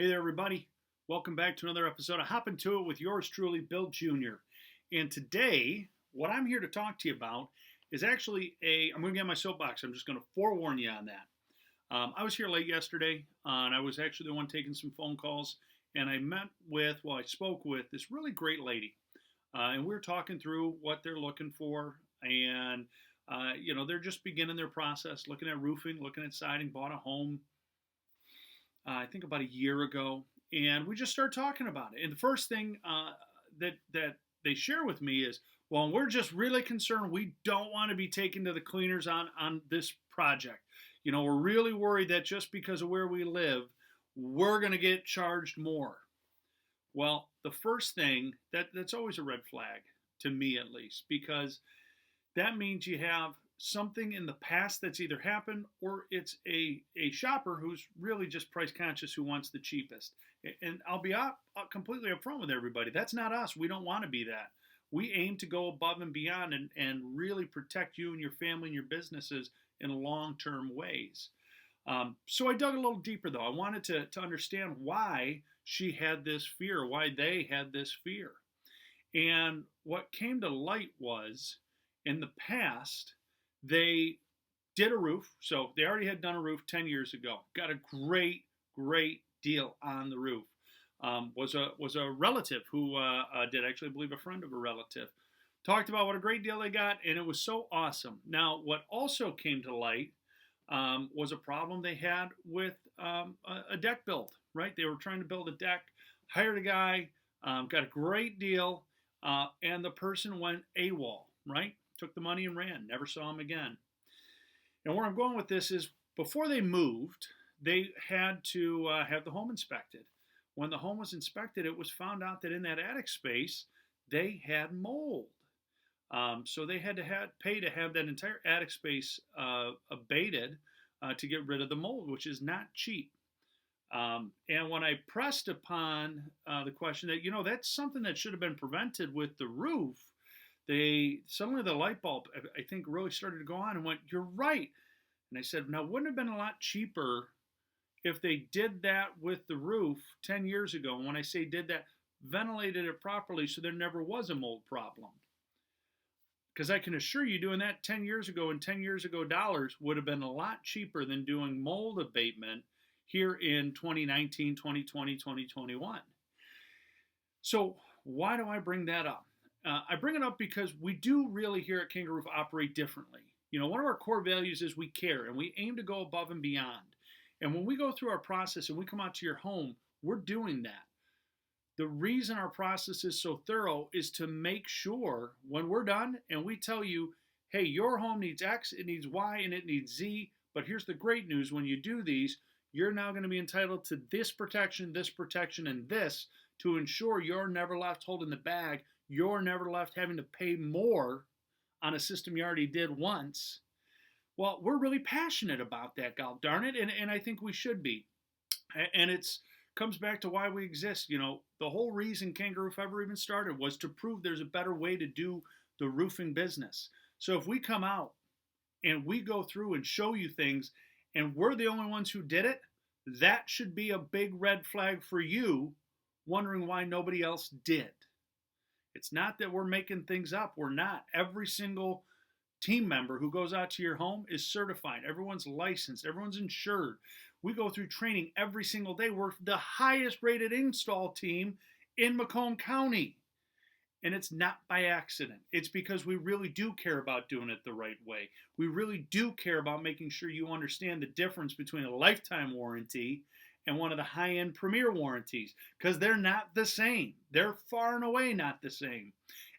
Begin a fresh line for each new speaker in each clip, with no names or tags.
Hey there, everybody. Welcome back to another episode of Hop Into It with yours truly, Bill Jr. And today, what I'm here to talk to you about is actually I'm going to get my soapbox. I'm just going to forewarn you on that. I was here late yesterday, and I was actually the one taking some phone calls, and I spoke with this really great lady. And we were talking through what they're looking for, and, they're just beginning their process, looking at roofing, looking at siding, bought a home I think about a year ago, and we just started talking about it. And the first thing that they share with me is, well, we're just really concerned. We don't want to be taken to the cleaners on this project. We're really worried that just because of where we live, we're going to get charged more. Well, the first thing that's always a red flag to me, at least, because that means you have something in the past that's either happened, or it's a shopper who's really just price conscious, who wants the cheapest. And I'll be completely upfront with everybody. That's not us. We don't want to be that. We aim to go above and beyond and really protect you and your family and your businesses in long-term ways. So I dug a little deeper, though. I wanted to understand why she had this fear, why they had this fear. And what came to light was, in the past, they did a roof. So they already had done a roof 10 years ago. Got a great deal on the roof. Was a relative who did, actually, I believe, a friend of a relative. Talked about what a great deal they got, and it was so awesome. Now, what also came to light was a problem they had with a deck build, right? They were trying to build a deck, hired a guy, got a great deal, and the person went AWOL, right? Took the money and ran, never saw him again. And where I'm going with this is, before they moved, they had to have the home inspected. When the home was inspected, it was found out that in that attic space, they had mold. So they had to pay to have that entire attic space abated to get rid of the mold, which is not cheap. And when I pressed upon the question that, that's something that should have been prevented with the roof, suddenly the light bulb, I think, really started to go on and went, "You're right." And I said, now, wouldn't it have been a lot cheaper if they did that with the roof 10 years ago? And when I say did that, ventilated it properly so there never was a mold problem. Because I can assure you, doing that 10 years ago and 10 years ago dollars would have been a lot cheaper than doing mold abatement here in 2019, 2020, 2021. So why do I bring that up? I bring it up because we do really, here at Kangaroo, operate differently. One of our core values is we care, and we aim to go above and beyond. And when we go through our process and we come out to your home, we're doing that. The reason our process is so thorough is to make sure when we're done and we tell you, hey, your home needs X, it needs Y, and it needs Z, but here's the great news: when you do these, you're now going to be entitled to this protection, and this, to ensure you're never left holding the bag. You're never left having to pay more on a system you already did once. Well, we're really passionate about that, god darn it, and I think we should be. And it's comes back to why we exist. The whole reason Kangaroo Fever even started was to prove there's a better way to do the roofing business. So if we come out and we go through and show you things, and we're the only ones who did it, that should be a big red flag for you, wondering why nobody else did. It's not that we're making things up. We're not. Every single team member who goes out to your home is certified. Everyone's licensed. Everyone's insured. We go through training every single day. We're the highest rated install team in Macomb County. And it's not by accident. It's because we really do care about doing it the right way. We really do care about making sure you understand the difference between a lifetime warranty and one of the high-end premier warranties, because they're not the same. They're far and away not the same.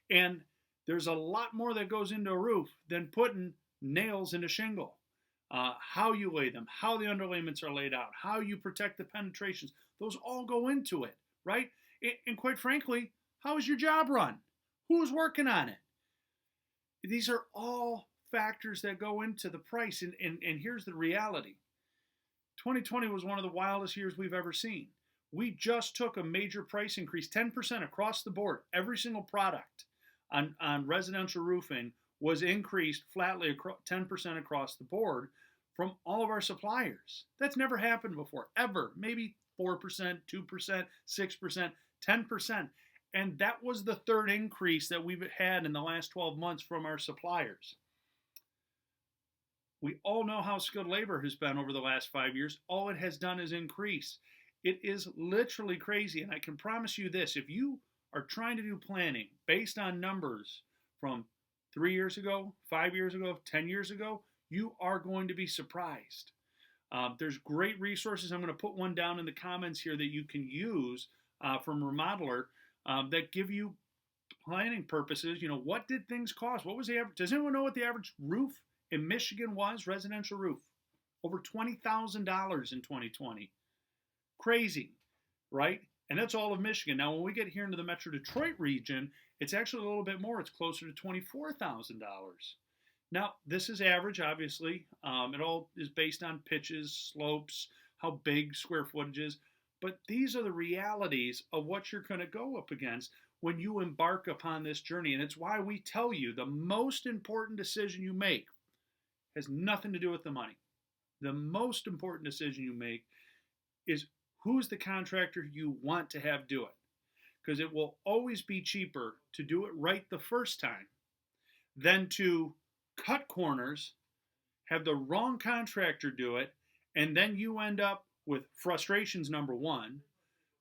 And there's a lot more that goes into a roof than putting nails in a shingle. How you lay them, how the underlayments are laid out, how you protect the penetrations, those all go into it, right? And quite frankly, how is your job run? Who's working on it? These are all factors that go into the price. And here's the reality. 2020 was one of the wildest years we've ever seen. We just took a major price increase, 10% across the board. Every single product on residential roofing was increased flatly 10% across the board from all of our suppliers. That's never happened before, ever. Maybe 4%, 2%, 6%, 10%. And that was the third increase that we've had in the last 12 months from our suppliers. We all know how skilled labor has been over the last 5 years. All it has done is increase. It is literally crazy. And I can promise you this, if you are trying to do planning based on numbers from 3 years ago, 5 years ago, 10 years ago, you are going to be surprised. There's great resources. I'm going to put one down in the comments here that you can use from Remodeler that give you planning purposes. What did things cost? What was the average? Does anyone know what the average roof in Michigan was? Residential roof. Over $20,000 in 2020. Crazy, right? And that's all of Michigan. Now, when we get here into the Metro Detroit region, it's actually a little bit more. It's closer to $24,000. Now, this is average, obviously. It all is based on pitches, slopes, how big square footage is. But these are the realities of what you're going to go up against when you embark upon this journey. And it's why we tell you the most important decision you make has nothing to do with the money. The most important decision you make is who's the contractor you want to have do it. Because it will always be cheaper to do it right the first time than to cut corners, have the wrong contractor do it, and then you end up with frustrations, number one.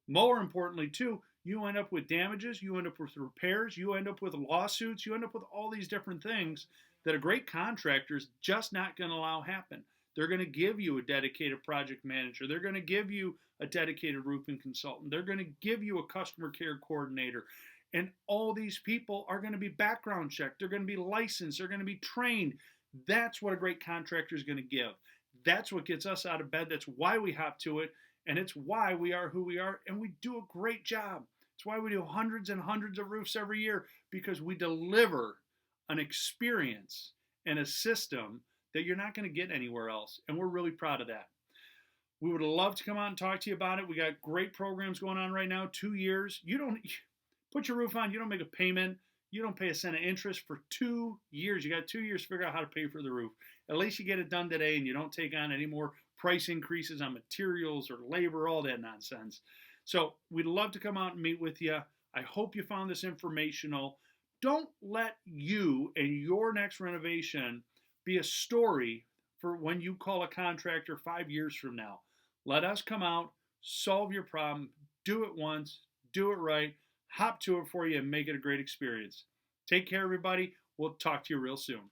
More importantly, too, you end up with damages, you end up with repairs, you end up with lawsuits, you end up with all these different things that a great contractor is just not going to allow happen. They're going to give you a dedicated project manager. They're going to give you a dedicated roofing consultant. They're going to give you a customer care coordinator. And all these people are going to be background checked. They're going to be licensed. They're going to be trained. That's what a great contractor is going to give. That's what gets us out of bed. That's why we hop to it. And it's why we are who we are. And we do a great job. It's why we do hundreds and hundreds of roofs every year, because we deliver an experience and a system that you're not going to get anywhere else. And we're really proud of that. We would love to come out and talk to you about it. We got great programs going on right now, 2 years. You don't put your roof on, you don't make a payment, you don't pay a cent of interest for 2 years. You got 2 years to figure out how to pay for the roof. At least you get it done today and you don't take on any more price increases on materials or labor, all that nonsense. So we'd love to come out and meet with you. I hope you found this informational. Don't let you and your next renovation be a story for when you call a contractor 5 years from now. Let us come out, solve your problem, do it once, do it right, hop to it for you, and make it a great experience. Take care, everybody. We'll talk to you real soon.